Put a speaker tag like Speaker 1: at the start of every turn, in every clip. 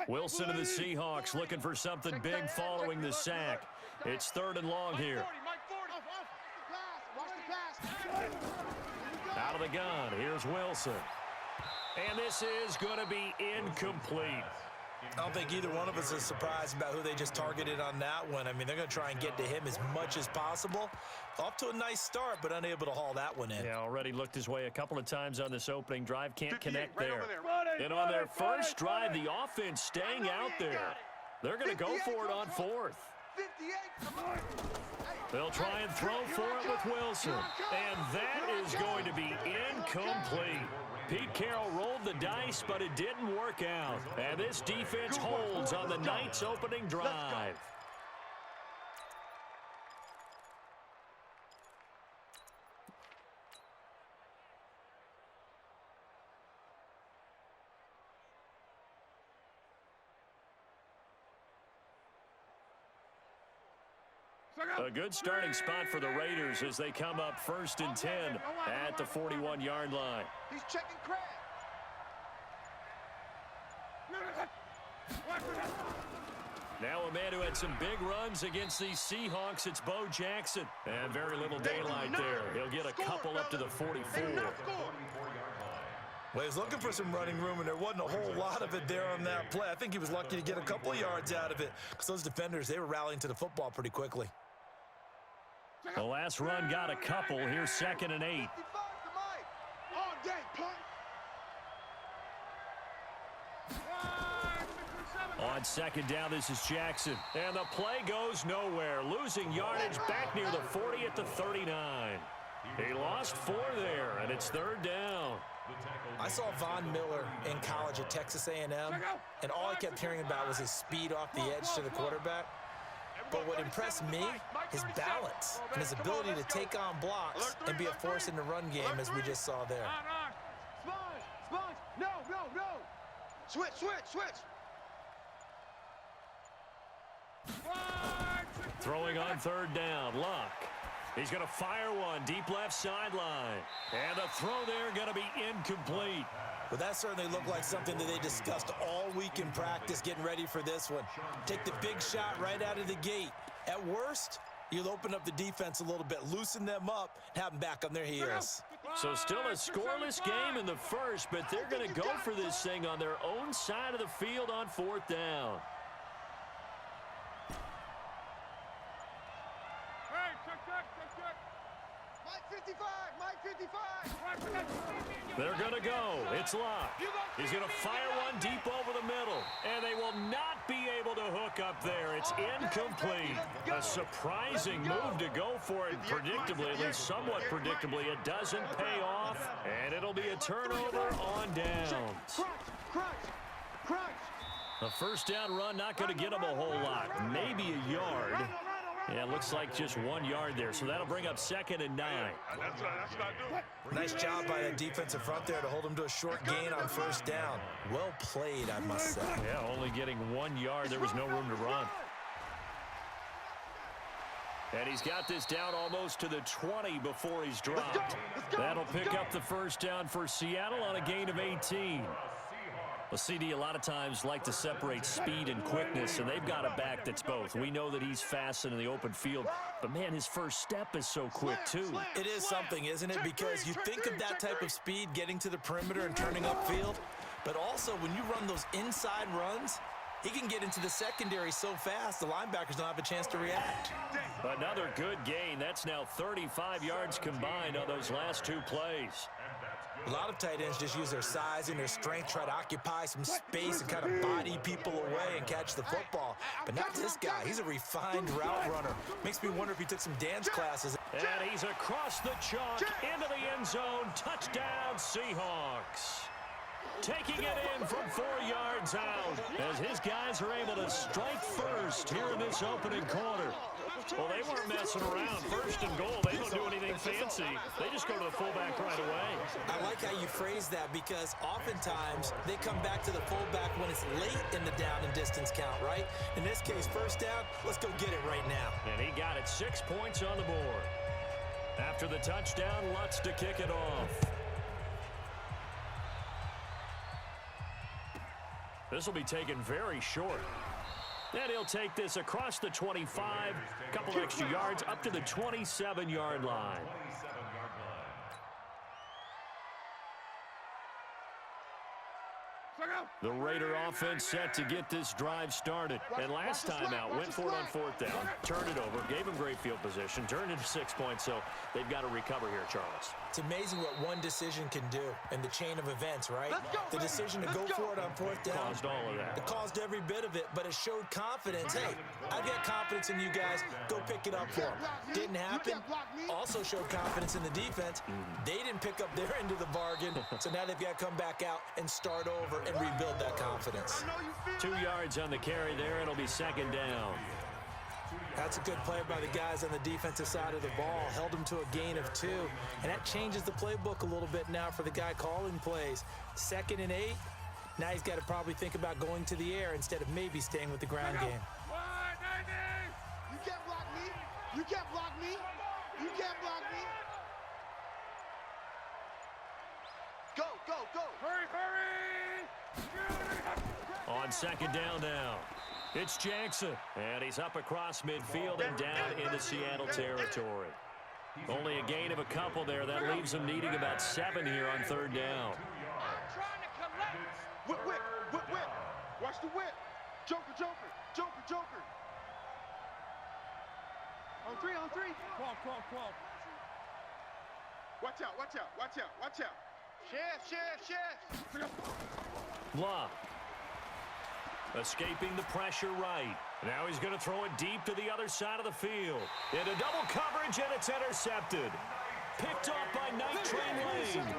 Speaker 1: Wilson and the Seahawks looking for something big following the sack. It's 3rd and long here. Out of the gun, here's Wilson. And this is going to be incomplete.
Speaker 2: I don't think either one of us is surprised about who they just targeted on that one. I mean, they're going to try and get to him as much as possible. Off to a nice start, but unable to haul that one in.
Speaker 1: Yeah, already looked his way a couple of times on this opening drive. Can't connect there. And on their first drive, the offense staying out there. They're going to go for it on 4th. They'll try and throw for it with Wilson. And that is going to be incomplete. Pete Carroll rolled the dice, but it didn't work out. And this defense holds on the Knights' opening drive. A good starting spot for the Raiders as they come up 1st and 10 at the 41-yard line.
Speaker 3: He's checking Craig.
Speaker 1: Now a man who had some big runs against these Seahawks, it's Bo Jackson. And very little daylight there. He'll get a couple up to the 44.
Speaker 2: Well, he was looking for some running room, and there wasn't a whole lot of it there on that play. I think he was lucky to get a couple of yards out of it because those defenders, they were rallying to the football pretty quickly.
Speaker 1: The last run got a couple. Here's 2nd and 8. On 2nd down, this is Jackson. And the play goes nowhere. Losing yardage back near the 40 at the 39. He lost 4 there, and it's 3rd down.
Speaker 2: I saw Von Miller in college at Texas A&M, and all I kept hearing about was his speed off the edge to the quarterback. But what impressed me, his balance and his ability to take on blocks and be a force in the run game, as we just saw there.
Speaker 3: Sponge, no. Switch.
Speaker 1: Throwing on 3rd down, Luck. He's going to fire one deep left sideline. And the throw there going to be incomplete.
Speaker 2: Well, that certainly looked like something that they discussed all week in practice getting ready for this one. Take the big shot right out of the gate. At worst, you'll open up the defense a little bit, loosen them up, and have them back on their heels.
Speaker 1: So still a scoreless game in the first, but they're going to go for this thing on their own side of the field on 4th down. They're going to go. It's Luck. He's going to fire one deep over the middle. And they will not be able to hook up there. It's incomplete. A surprising move to go for it predictably, at least somewhat predictably. It doesn't pay off, and it'll be a turnover on downs. A 1st down run not going to get them a whole lot. Maybe a yard. Yeah, it looks like just 1 yard there, so that'll bring up 2nd and 9.
Speaker 2: Nice job by that defensive front there to hold him to a short gain on 1st down. Well played, I must say.
Speaker 1: Yeah, only getting 1 yard. There was no room to run. And he's got this down almost to the 20 before he's dropped. That'll pick up the 1st down for Seattle on a gain of 18. Well, CD, a lot of times like to separate speed and quickness, and they've got a back that's both. We know that he's fast in the open field, but, man, his first step is so quick, too.
Speaker 2: It is something, isn't it? Because you think of that type of speed getting to the perimeter and turning upfield, but also when you run those inside runs, he can get into the secondary so fast the linebackers don't have a chance to react.
Speaker 1: Another good gain. That's now 35 yards combined on those last 2 plays.
Speaker 2: A lot of tight ends just use their size and their strength, try to occupy some space and kind of body people away and catch the football. But not this guy. He's a refined route runner. Makes me wonder if he took some dance classes.
Speaker 1: And he's across the chalk into the end zone. Touchdown, Seahawks. Taking it in from 4 yards out as his guys are able to strike first here in this opening quarter. Well, they weren't messing around. 1st and goal, they don't do anything fancy. They just go to the fullback right away.
Speaker 2: I like how you phrase that because oftentimes they come back to the fullback when it's late in the down and distance count, right? In this case, 1st down, let's go get it right now.
Speaker 1: And he got it, 6 points on the board. After the touchdown, Lutz to kick it off. This will be taken very short. And he'll take this across the 25, a couple extra yards up to the 27-yard line. The Raider offense set to get this drive started. And last time out, went for it on fourth down, turned it over, gave him great field position, turned into 6 points, so they've got to recover here, Charles.
Speaker 2: It's amazing what one decision can do in the chain of events, right? The decision to go for it on fourth down.
Speaker 1: Caused all of that.
Speaker 2: It caused every bit of it, but it showed confidence. Hey, I've got confidence in you guys. Go pick it up for them. Didn't happen. Also showed confidence in the defense. They didn't pick up their end of the bargain, so now they've got to come back out and start over and rebuild that confidence.
Speaker 1: 2 yards on the carry there. It'll be second down.
Speaker 2: That's a good play by the guys on the defensive side of the ball. Held them to a gain of 2. And that changes the playbook a little bit now for the guy calling plays. 2nd and 8. Now he's got to probably think about going to the air instead of maybe staying with the ground game.
Speaker 3: You can't block me. You can't block me. You can't block me. Go, go, go. Hurry, hurry.
Speaker 1: On second down now. It's Jackson, and he's up across midfield and down into Seattle territory. Only a gain of a couple there. That leaves him needing about 7 here on third down.
Speaker 3: I'm trying to collect. Whip, whip, whip, whip. Watch the whip. Joker, joker, joker, joker. On three, on three. Call. Watch out, watch out, watch out, watch out. Chef.
Speaker 1: Blah. Escaping the pressure right. Now he's going to throw it deep to the other side of the field. Into double coverage, and it's intercepted. Picked off by Night Train Lane.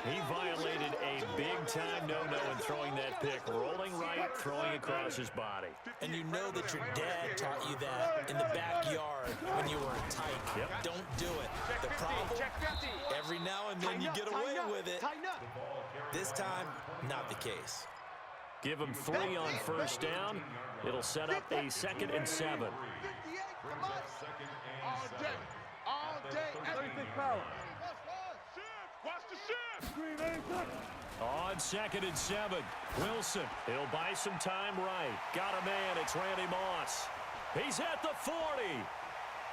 Speaker 1: He violated a big-time no-no in throwing that pick. Rolling right, throwing across his body.
Speaker 2: And you know that your dad taught you that in the backyard when you were a tyke.
Speaker 1: Yep.
Speaker 2: Don't do it. The problem, every now and then you get away with it. This time, not the case.
Speaker 1: Give him 3 on first down. It'll set up a 2nd and 7.
Speaker 3: 58, come on. All day. 36 power. Watch the shift.
Speaker 1: On 2nd and 7. Wilson, he'll buy some time right. Got a man, it's Randy Moss. He's at the 40,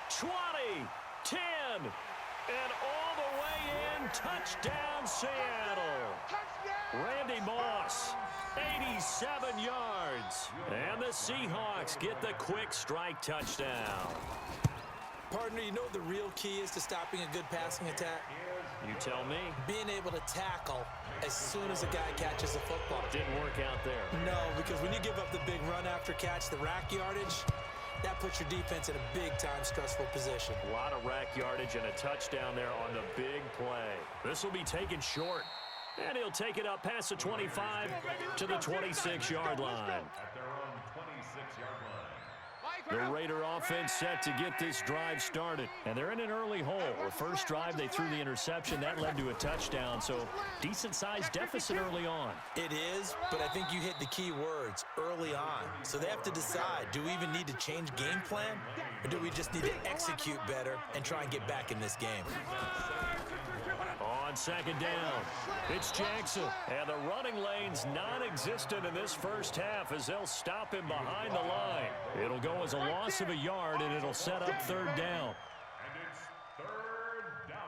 Speaker 1: 20, 10, and all the way in. Touchdown, Seattle. Randy Moss. 87 yards. And the Seahawks get the quick strike touchdown.
Speaker 2: Partner, you know what the real key is to stopping a good passing attack?
Speaker 1: You tell me.
Speaker 2: Being able to tackle as soon as a guy catches the football.
Speaker 1: Didn't work out there.
Speaker 2: No, because when you give up the big run after catch, the rack yardage, that puts your defense in a big-time stressful position.
Speaker 1: A lot of rack yardage and a touchdown there on the big play. This will be taken short. And he'll take it up past the 25 to the 26-yard line.
Speaker 4: At their own 26-yard line.
Speaker 1: The Raider offense set to get this drive started. And they're in an early hole. The first drive, they threw the interception. That led to a touchdown, so decent-sized deficit early on.
Speaker 2: It is, but I think you hit the key words, early on. So they have to decide, do we even need to change game plan? Or do we just need to execute better and try and get back in this game?
Speaker 1: On second down, it's Jackson. And the running lane's non-existent in this first half as they'll stop him behind the line. It'll go as a loss of a yard, and it'll set up third down.
Speaker 4: And it's third down.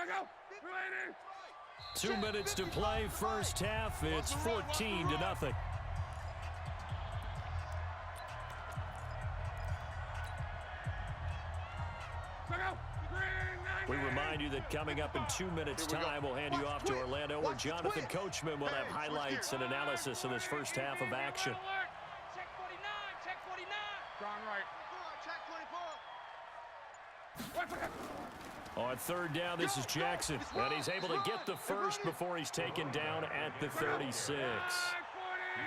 Speaker 3: Go.
Speaker 1: 2 minutes to play first half. It's 14-0. We remind you that coming up in 2 minutes' time, we'll hand you off to Orlando, where Jonathan Coachman will have highlights and analysis of this first half of action.
Speaker 3: Check 49. Check 49. Gone right. Check 24.
Speaker 1: On third down, this is Jackson, and he's able to get the first before he's taken down at the 36.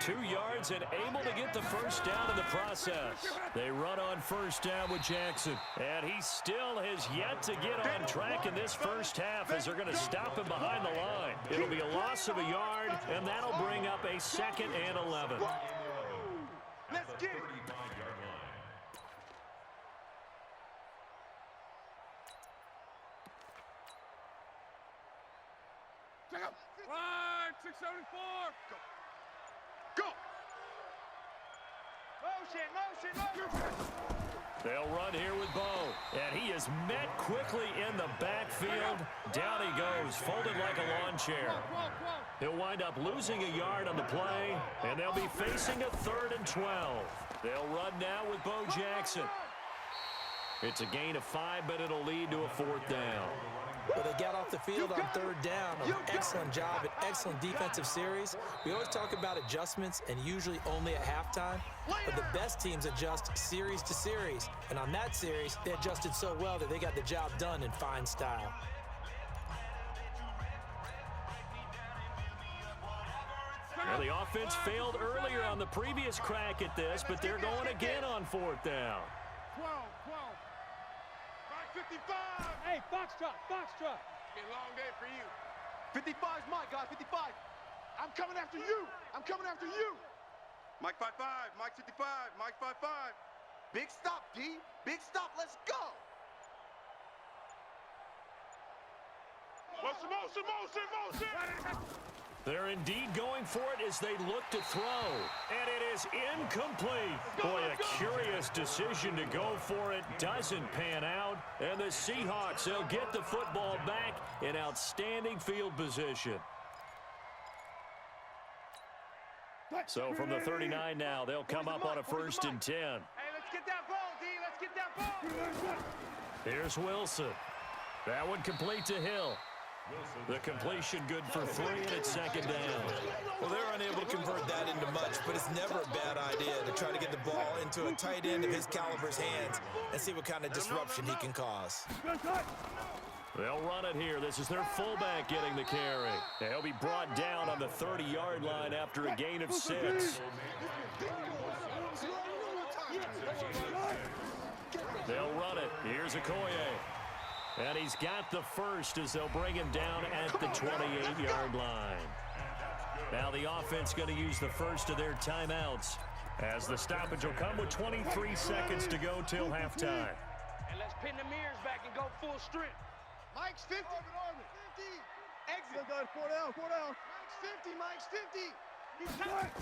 Speaker 1: 2 yards and able to get the first down in the process. They run on first down with Jackson. And he still has yet to get on track in this first half as they're going to stop him behind the line. It'll be a loss of a yard, and that'll bring up a 2nd and 11.
Speaker 3: Let's get it.
Speaker 5: Right, 674.
Speaker 3: Go. Motion.
Speaker 1: They'll run here with Bo. And he is met quickly in the backfield. Down he goes, folded like a lawn chair. He'll wind up losing a yard on the play, and they'll be facing a 3rd and 12. They'll run now with Bo Jackson. It's a gain of 5, but it'll lead to a 4th down.
Speaker 2: Well, they got off the field on 3rd down. An excellent job, an excellent defensive series. We always talk about adjustments, and usually only at halftime. But the best teams adjust series to series. And on that series, they adjusted so well that they got the job done in fine style.
Speaker 1: Well, the offense failed earlier on the previous crack at this, but they're going again on 4th down.
Speaker 5: 12. 55. Hey, Foxtrot. It's a long day for you.
Speaker 3: 55's Mike, guys. 55. I'm coming after you. Mike 55. Mike 55. Mike 55. Big stop, D. Big stop. Let's go.
Speaker 5: Motion.
Speaker 1: They're indeed going for it as they look to throw. And it is incomplete. Boy, a curious decision to go for it. Doesn't pan out. And the Seahawks, they'll get the football back in outstanding field position. So from the 39 now, they'll come up on a 1st and 10.
Speaker 3: Hey, let's get that ball, D. Let's get that ball.
Speaker 1: Here's Wilson. That one complete to Hill. The completion good for 3, and it's 2nd down.
Speaker 2: Well, they're unable to convert that into much, but it's never a bad idea to try to get the ball into a tight end of his caliber's hands and see what kind of disruption he can cause.
Speaker 1: They'll run it here. This is their fullback getting the carry. He'll be brought down on the 30-yard line after a gain of 6. They'll run it. Here's Okoye. And he's got the first as they'll bring him down at the 28-yard line. Now the offense going to use the first of their timeouts as the stoppage will come with 23 seconds to go till halftime.
Speaker 5: And let's pin the mirrors back and go full strength.
Speaker 3: Mike's 50. 50. Exit. 4 down. Mike's 50. He's tight.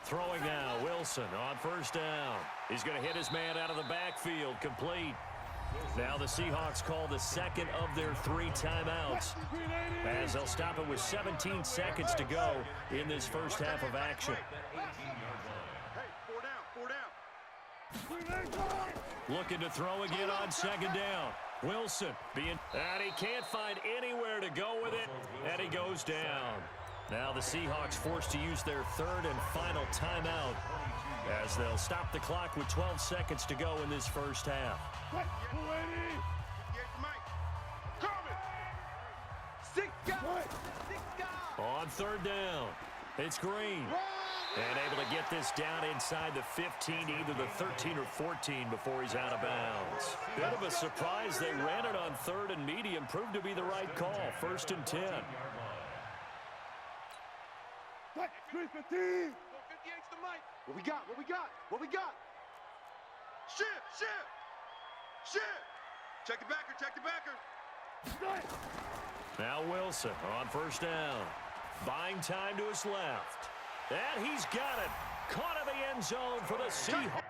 Speaker 1: Throwing now, Wilson on 1st down. He's going to hit his man out of the backfield, complete. Now the Seahawks call the 2nd of their 3 timeouts as they'll stop it with 17 seconds to go in this first half of action.
Speaker 3: Hey, 4 down.
Speaker 1: Looking to throw again on 2nd down. Wilson and he can't find anywhere to go with it, and he goes down. Now the Seahawks forced to use their 3rd and final timeout as they'll stop the clock with 12 seconds to go in this first half. On 3rd down, it's Green. And able to get this down inside the 15, either the 13 or 14 before he's out of bounds. Bit of a surprise. They ran it on 3rd and medium. Proved to be the right call. 1st and 10.
Speaker 3: 315. 58's the mic. What we got? Shift. Check the backer.
Speaker 1: Now Wilson on 1st down. Buying time to his left. And he's got it. Caught in the end zone for the Seahawks.